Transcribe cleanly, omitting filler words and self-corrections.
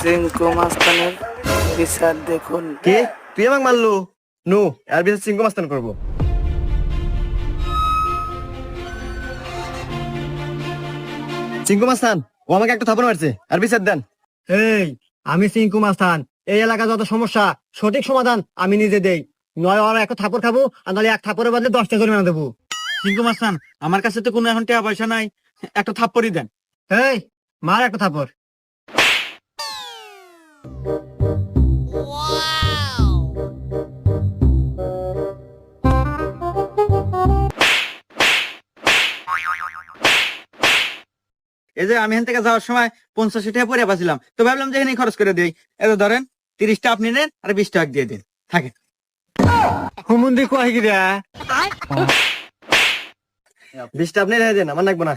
চিঙ্কু মাস্তানের বিচার দেখুন। কি তুই আমাকে মারলু? নু আর বিচার সিংহ মাস্তান করবো। চিঙ্কু মাস্তান ও আমাকে একটা থাপড় মারছে, আর বিচার দেন। এই আমি সিংকু মাস্তান, এই এলাকা যত সমস্যা সঠিক সমাধান আমি নিজে দেই। নয় ওরা একটা থাপড় খাবো, আর নাহলে এক থাপড়ের বদলে 10টা জরিমানা দেবো। সিংকু মাস্তান, আমার কাছে তো কোনো এখন টাকা পয়সা নাই, একটা থাপ্পড়ই দেন। এই মার একটা থাপড়। এই যে আমি এখান থেকে যাওয়ার সময় 50 টাকা পরে পাচ্ছিলাম, তো ভাবলাম যে এখানে খরচ করে দিই। এই তো ধরেন 30টা আপনি নেন আর 20 টাকা দিয়ে দিন, থাকে। হুমুন্দি কয় গিরা 20টা আপনি রেখে দেন, আমার লাগবো না।